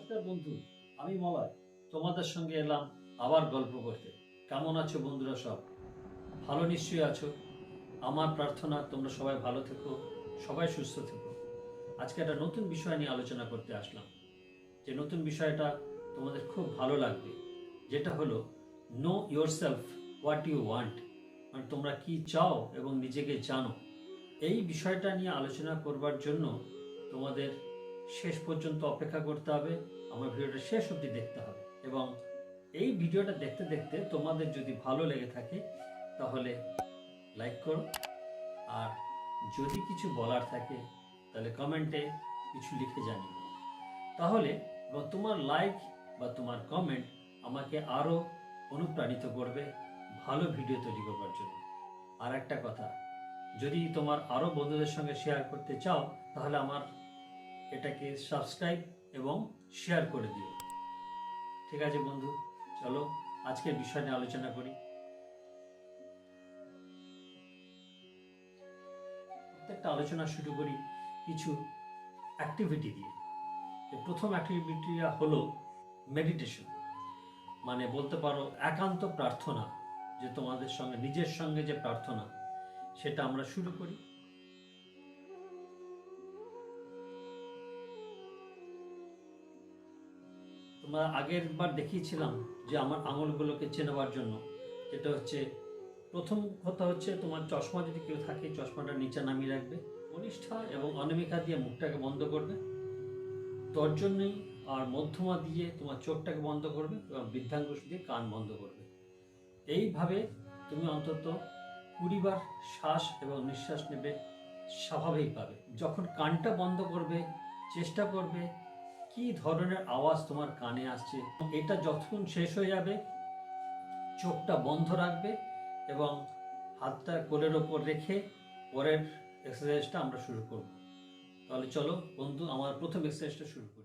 নমস্কার বন্ধু, আমি মলয় তোমাদের সঙ্গে এলাম আবার গল্প করতে। কেমন আছো বন্ধুরা? সব ভালো নিশ্চয়ই আছো। আমার প্রার্থনা তোমরা সবাই ভালো থেকো, সবাই সুস্থ থেকো। আজকে একটা নতুন বিষয় নিয়ে আলোচনা করতে আসলাম, যে নতুন বিষয়টা তোমাদের খুব ভালো লাগবে, যেটা হলো know yourself what you want, মানে তোমরা কি চাও এবং নিজেকে জানো। এই বিষয়টা নিয়ে আলোচনা করবার জন্য তোমাদের শেষ পর্যন্ত অপেক্ষা করতে হবে, আমার ভিডিওটা শেষ অবধি দেখতে হবে। এবং এই ভিডিওটা দেখতে দেখতে তোমাদের যদি ভালো লেগে থাকে তাহলে লাইক করো, আর যদি কিছু বলার থাকে তাহলে কমেন্টে কিছু লিখে জানিও। তাহলে তোমার লাইক বা তোমার কমেন্ট আমাকে আরও অনুপ্রাণিত করবে ভালো ভিডিও তৈরি করবার জন্য। আর একটা কথা, যদি তোমার আরও বন্ধুদের সঙ্গে শেয়ার করতে চাও তাহলে আমার এটাকে সাবস্ক্রাইব এবং শেয়ার করে দিও। ঠিক আছে বন্ধু, চলো আজকের বিষয় নিয়ে আলোচনা করি। প্রত্যেকটা আলোচনা শুরু করি কিছু অ্যাক্টিভিটি দিয়ে। প্রথম অ্যাক্টিভিটিটা হলো মেডিটেশন, মানে বলতে পারো একান্ত প্রার্থনা, যে তোমাদের সঙ্গে নিজের সঙ্গে যে প্রার্থনা, সেটা আমরা শুরু করি। তোমরা আগের বার দেখিয়েছিলাম যে আমার আঙুলগুলোকে চেনাবার জন্য, যেটা হচ্ছে প্রথম কথা হচ্ছে তোমার চশমা যদি কেউ থাকে চশমাটা নিচে নামিয়ে রাখবে, কনিষ্ঠা এবং অনামিকা দিয়ে মুখটাকে বন্ধ করবে, তর্জনী আর মধ্যমা দিয়ে তোমার চোখটাকে বন্ধ করবে এবং বৃদ্ধাঙ্গুষ দিয়ে কান বন্ধ করবে। এইভাবে তুমি অন্তত 20 বার শ্বাস এবং নিঃশ্বাস নেবে স্বাভাবিকভাবে। যখন কানটা বন্ধ করবে চেষ্টা করবে কি ধরনের আওয়াজ তোমার কানে আসছে। এটা যখন শেষ হয়ে যাবে চোখটা বন্ধ রাখবে এবং হাতটা কোলের ওপর রেখে পরের এক্সারসাইজটা আমরা শুরু করব। তাহলে চলো বন্ধু, আমার প্রথম এক্সারসাইজটা শুরু করি।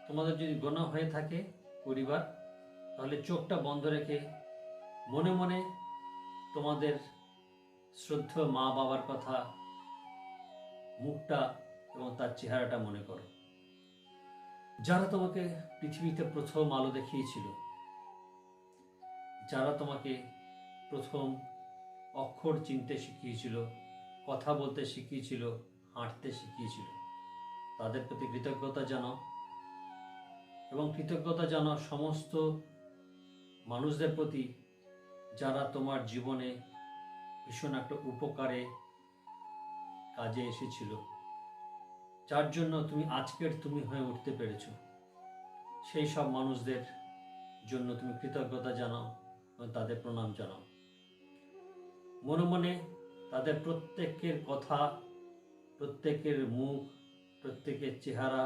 তোমাদের যদি গোনা হয়ে থাকে পরিবার, তাহলে চোখটা বন্ধ রেখে মনে মনে তোমাদের শ্রদ্ধেয় মা বাবার কথা, মুখটা এবং তার চেহারাটা মনে করো, যারা তোমাকে পৃথিবীতে প্রথম আলো দেখিয়েছিল, যারা তোমাকে প্রথম অক্ষর চিনতে শিখিয়েছিল, কথা বলতে শিখিয়েছিল, হাঁটতে শিখিয়েছিল, তাদের প্রতি কৃতজ্ঞতা জানাও। এবং কৃতজ্ঞতা জানাও সমস্ত মানুষদের প্রতি যারা তোমার জীবনে ভীষণ একটা উপকারে কাজে এসেছিল, যার জন্য তুমি আজকের তুমি হয়ে উঠতে পেরেছ। সেই সব মানুষদের জন্য তুমি কৃতজ্ঞতা জানাও এবং তাদের প্রণাম জানাও। মনে মনে তাদের প্রত্যেকের কথা, প্রত্যেকের মুখ, প্রত্যেকের চেহারা,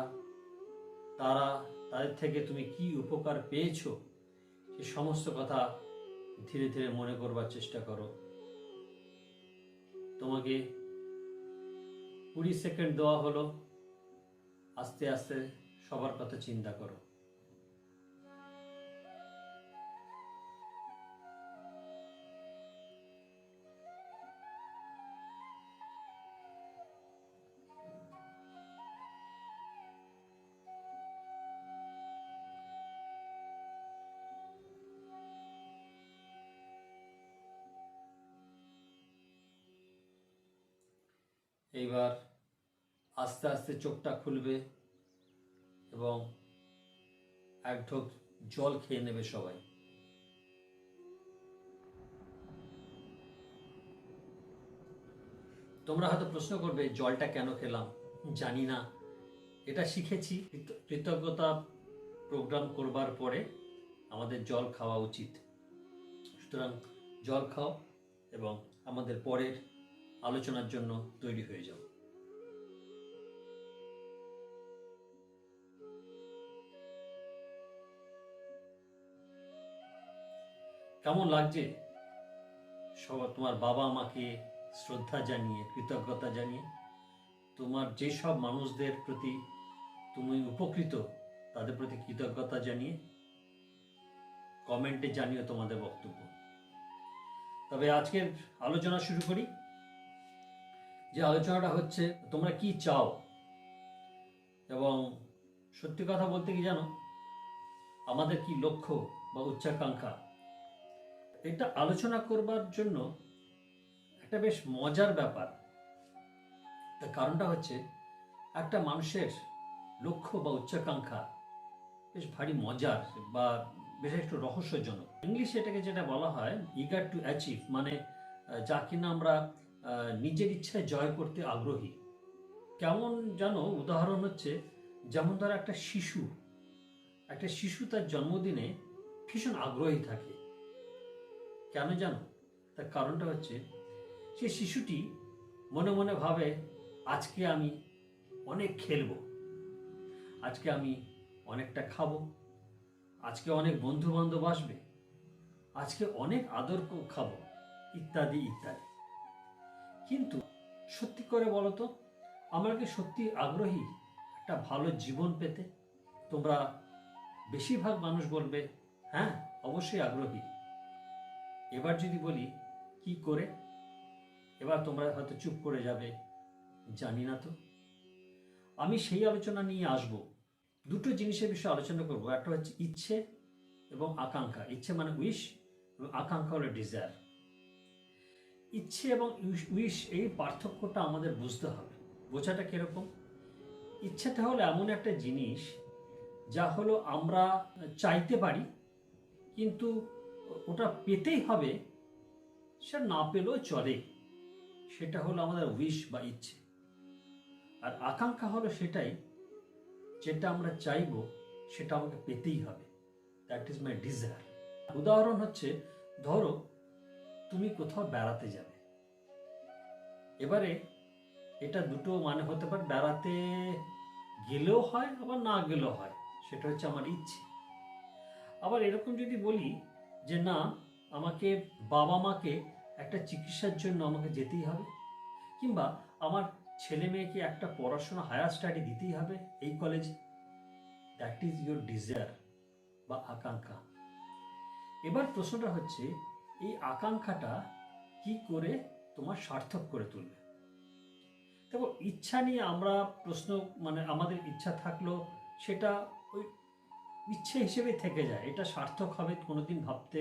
তাদের থেকে তুমি কি উপকার পেয়েছো সে সমস্ত কথা ধীরে ধীরে মনে করবার চেষ্টা করো। তোমাকে 20 সেকেন্ড দেওয়া হলো, আস্তে আস্তে সবার কথা চিন্তা করো। এইবার আস্তে আস্তে চোখটা খুলবে এবং এক ঢোক জল খেয়ে নেবে সবাই। তোমরা হয়তো প্রশ্ন করবে জলটা কেন খেলাম। জানি না, এটা শিখেছি কৃতজ্ঞতা প্রোগ্রাম করবার পরে আমাদের জল খাওয়া উচিত। সুতরাং জল খাও এবং আমাদের পরের আলোচনার জন্য তৈরি হয়ে যাও। কেমন লাগছে তোমার বাবা মাকে শ্রদ্ধা জানিয়ে, কৃতজ্ঞতা জানিয়ে, তোমার যেসব মানুষদের প্রতি তুমি উপকৃত তাদের প্রতি কৃতজ্ঞতা জানিয়ে কমেন্টে জানিও তোমাদের বক্তব্য। তবে আজকের আলোচনা শুরু করি। যে আলোচনাটা হচ্ছে তোমরা কি চাও, এবং সত্যি কথা বলতে কি জানো, আমাদের কি লক্ষ্য বা উচ্চাকাঙ্ক্ষা, এটা আলোচনা করবার জন্য একটা বেশ মজার ব্যাপার। তার কারণটা হচ্ছে একটা মানুষের লক্ষ্য বা উচ্চাকাঙ্ক্ষা বেশ ভারী মজার বা বেশ একটু রহস্যজনক। ইংলিশে এটাকে যেটা বলা হয় ইগার টু অ্যাচিভ, মানে যা কিনা আমরা নিজের ইচ্ছায় জয় করতে আগ্রহী। কেমন জানো, উদাহরণ হচ্ছে যেমন ধরো একটা শিশু তার জন্মদিনে ভীষণ আগ্রহী থাকে। কেন জানো? তার কারণটা হচ্ছে সেই শিশুটি মনে মনে ভাবে আজকে আমি অনেক খেলবো, আজকে আমি অনেকটা খাবো, আজকে অনেক বন্ধু বান্ধব আসবে, আজকে অনেক আদর খাবো, ইত্যাদি ইত্যাদি। কিন্তু সত্যি করে বলো তো, আমরা কি সত্যি আগ্রহী একটা ভালো জীবন পেতে? তোমরা বেশিরভাগ মানুষ বলবে হ্যাঁ অবশ্যই আগ্রহী। এবার যদি বলি কি করে, এবার তোমরা হয়তো চুপ করে যাবে, জানি না তো। আমি সেই আলোচনা নিয়ে আসব। দুটো জিনিসের বিষয়ে আলোচনা করব। একটা হচ্ছে ইচ্ছে এবং আকাঙ্ক্ষা। ইচ্ছে মানে উইশ, এবং আকাঙ্ক্ষা হলো ডিজায়ার। ইচ্ছে এবং উইশ, এই পার্থক্যটা আমাদের বুঝতে হবে। বোঝাটা কিরকম? ইচ্ছেটা হলো এমন একটা জিনিস যা হলো আমরা চাইতে পারি, কিন্তু ওটা পেতেই হবে, সে না পেলেও চলে, সেটা হলো আমাদের উইশ বা ইচ্ছে। আর আকাঙ্ক্ষা হলো সেটাই যেটা আমরা চাইবো সেটা আমাকে পেতেই হবে, দ্যাট ইজ মাই ডিজায়ার। উদাহরণ হচ্ছে ধরো তুমি কোথাও বেড়াতে যাবে। এবারে এটা দুটো মানে হতে পারে, বেড়াতে গেলেও হয় আবার না গেলেও হয়, সেটা হচ্ছে আমার ইচ্ছে। আবার এরকম যদি বলি যে না, আমাকে বাবা মাকে একটা চিকিৎসার জন্য আমাকে যেতেই হবে, কিংবা আমার ছেলে মেয়েকে একটা পড়াশোনা হায়ার স্টাডি দিতেই হবে এই কলেজে, দ্যাট ইজ ইউর ডিজায়ার বা আকাঙ্ক্ষা। এবার প্রশ্নটা হচ্ছে এই আকাঙ্ক্ষাটা কি করে তোমার সার্থক করে তুলবে। দেখো, ইচ্ছা নিয়ে আমরা প্রশ্ন, মানে আমাদের ইচ্ছা থাকলেও সেটা ওই ইচ্ছে হিসেবে থেকে যায়, এটা সার্থক হবে কোনোদিন ভাবতে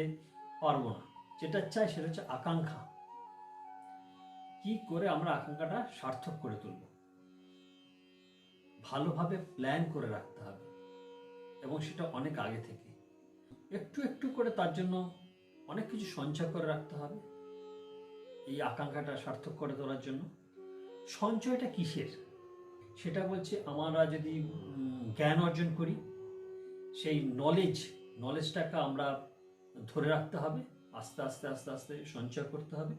পারবো না। যেটা চাই সেটা হচ্ছে আকাঙ্ক্ষা। কি করে আমরা আকাঙ্ক্ষাটা সার্থক করে তুলব? ভালোভাবে প্ল্যান করে রাখতে হবে, এবং সেটা অনেক আগে থেকে একটু একটু করে তার জন্য অনেক কিছু সঞ্চয় করে রাখতে হবে এই আকাঙ্ক্ষাটা সার্থক করে তোলার জন্য। সঞ্চয়টা কিসের? সেটা বলছে আমরা যদি জ্ঞান অর্জন করি, সেই নলেজটাকে আমরা ধরে রাখতে হবে, আস্তে আস্তে আস্তে আস্তে সঞ্চয় করতে হবে।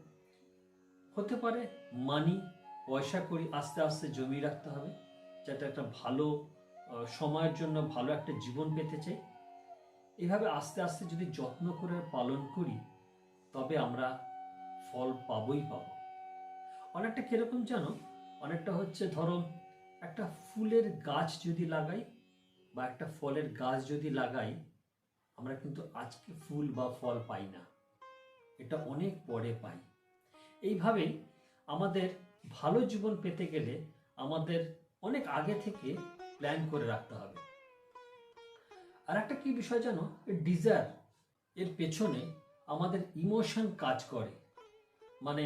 হতে পারে মানি, পয়সা করি আস্তে আস্তে জমিয়ে রাখতে হবে, যাতে একটা ভালো সময়ের জন্য ভালো একটা জীবন পেতে চাই। এভাবে আস্তে আস্তে যদি যত্ন করে পালন করি, তবে আমরা ফল পাবই পাবো। অনেকটা কিরকম জানো, অনেকটা হচ্ছে ধরো একটা ফুলের গাছ যদি লাগাই বা একটা ফলের গাছ যদি লাগাই, আমরা কিন্তু আজকে ফুল বা ফল পাই না, এটা অনেক পরে পাই। এইভাবেই আমাদের ভালো জীবন পেতে গেলে আমাদের অনেক আগে থেকে প্ল্যান করে রাখতে হবে। আর একটা কি বিষয় জানো, ডিজায়ার এর পেছনে আমাদের ইমোশন কাজ করে। মানে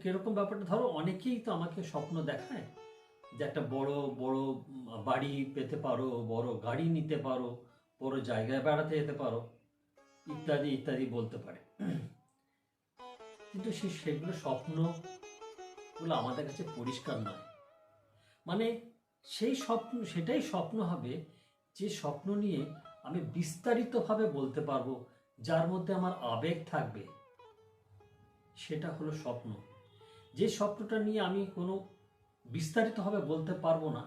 কিরকম ব্যাপারটা, ধরো অনেকেই তো আমাকে স্বপ্ন দেখায় যে একটা বড় বড় বাড়ি পেতে পারো, বড় গাড়ি নিতে পারো, বড় জায়গায় বেড়াতে যেতে পারো, ইত্যাদি ইত্যাদি বলতে পারে। কিন্তু সেগুলো স্বপ্নগুলো আমাদের কাছে পরিষ্কার নয়। মানে সেটাই স্বপ্ন হবে যে স্বপ্ন নিয়ে আমি বিস্তারিতভাবে বলতে পারবো, যার মধ্যে আমার আবেগ থাকবে, সেটা হলো স্বপ্ন। যে স্বপ্নটা নিয়ে আমি কোনো বিস্তারিতভাবে বলতে পারবো না,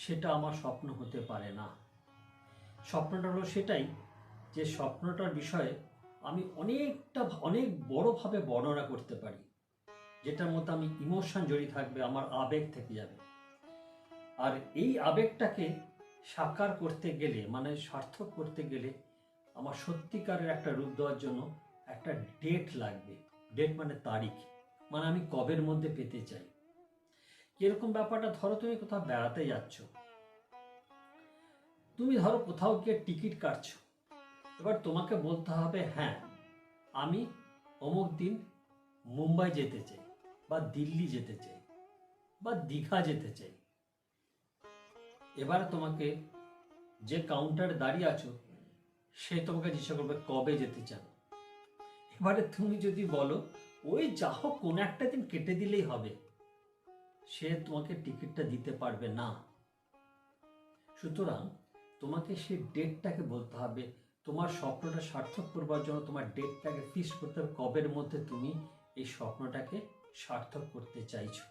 সেটা আমার স্বপ্ন হতে পারে না। স্বপ্নটা হলো সেটাই যে স্বপ্নটার বিষয়ে আমি অনেক বড়োভাবে বর্ণনা করতে পারি, যেটার মধ্যে আমি ইমোশন জড়িয়ে থাকবে, আমার আবেগ থেকে যাবে। আর এই আবেগটাকে সাকার করতে গেলে, মানে সার্থক করতে গেলে, আমার সত্যিকারের একটা রূপ দেওয়ার জন্য একটা ডেট লাগবে। ডেট মানে তারিখ, মানে আমি কবের মধ্যে পেতে চাই। কিরকম ব্যাপারটা, ধরো তুমি কোথাও বেড়াতে যাচ্ছ, তুমি ধরো কোথাও গিয়ে টিকিট কাটছো। এবার তোমাকে বলতে হবে, হ্যাঁ আমি অমুক দিন মুম্বাই যেতে চাই, বা দিল্লি যেতে চাই, বা দীঘা যেতে চাই। এবার তোমাকে যে কাউন্টারে দাঁড়িয়ে আছো, সে তোমাকে জিজ্ঞাসা করবে কবে যেতে চান। এবারে তুমি যদি বলো ওই যা হোক কোনো একটা দিন কেটে দিলেই হবে, সে তোমাকে টিকিটটা দিতে পারবে না। সুতরাং তোমাকে সেই ডেটটাকে বলতে হবে। তোমার স্বপ্নটা সার্থক করবার জন্য তোমার ডেটটাকে ফিক্স করতে হবে, কবের মধ্যে তুমি এই স্বপ্নটাকে সার্থক করতে চাইছো।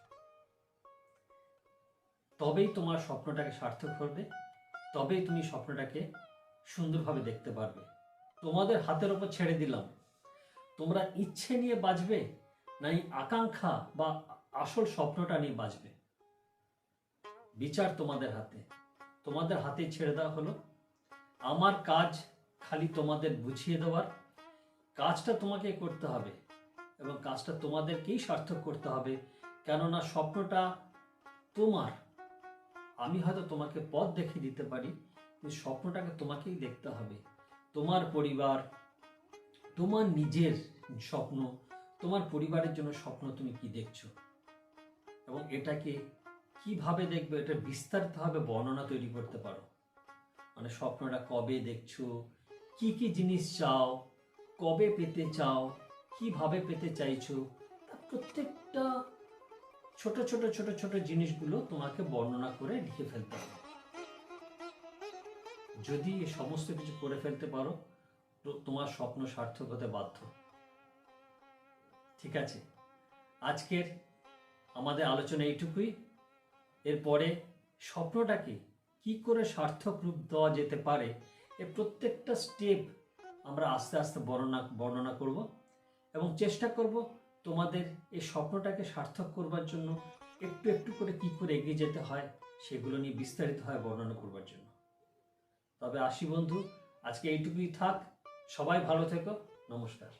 তবেই তোমার স্বপ্নটাকে সার্থক করবে, তবেই তুমি স্বপ্নটাকে সুন্দরভাবে দেখতে পারবে। তোমাদের হাতের ওপর ছেড়ে দিলাম, তোমরা ইচ্ছে নিয়ে বাঁচবে না এই আকাঙ্ক্ষা বা আসল স্বপ্নটা নিয়ে বাঁচবে, বিচার তোমাদের হাতে। তোমাদের হাতে ছেড়ে দেওয়া হলো। আমার কাজ খালি তোমাদের বুঝিয়ে দেওয়ার। কাজটা তোমাকে করতে হবে এবং কাজটা তোমাদেরকেই সার্থক করতে হবে, কেননা স্বপ্নটা তোমার। আমি হয়তো তোমাকে পথ দেখিয়ে দিতে পারি, কিন্তু স্বপ্নটাকে তোমাকেই দেখতে হবে। তোমার পরিবার, তোমার নিজের স্বপ্ন, তোমার পরিবারের জন্য স্বপ্ন তুমি কি দেখছো এবং এটাকে কিভাবে দেখবে, এটা বিস্তারিতভাবে বর্ণনা তৈরি করতে পারো। মানে স্বপ্নটা কবে দেখছো, কি কি জিনিস চাও, কবে পেতে চাও, কিভাবে পেতে চাইছো, প্রত্যেকটা ছোট ছোট ছোট ছোট জিনিসগুলো তোমাকে বর্ণনা করে লিখে ফেলতে হবে। যদি এই সমস্ত কিছু করে ফেলতে পারো, তো তোমার স্বপ্ন সার্থক হতে বাধ্য। ঠিক আছে, আজকের আমাদের আলোচনা এইটুকুই। এরপরে স্বপ্নটাকে কি করে সার্থক রূপ দেওয়া যেতে পারে, এর প্রত্যেকটা স্টেপ আমরা আস্তে আস্তে বর্ণনা করব এবং চেষ্টা করব তোমাদের এই স্বপ্নটাকে সার্থক করবার জন্য একটু একটু করে কি করে এগিয়ে যেতে হয় সেগুলো নিয়ে বিস্তারিতভাবে বর্ণনা করবার জন্য। তবে আসি বন্ধু, আজকে এইটুকুই থাক। সবাই ভালো থেকো। নমস্কার।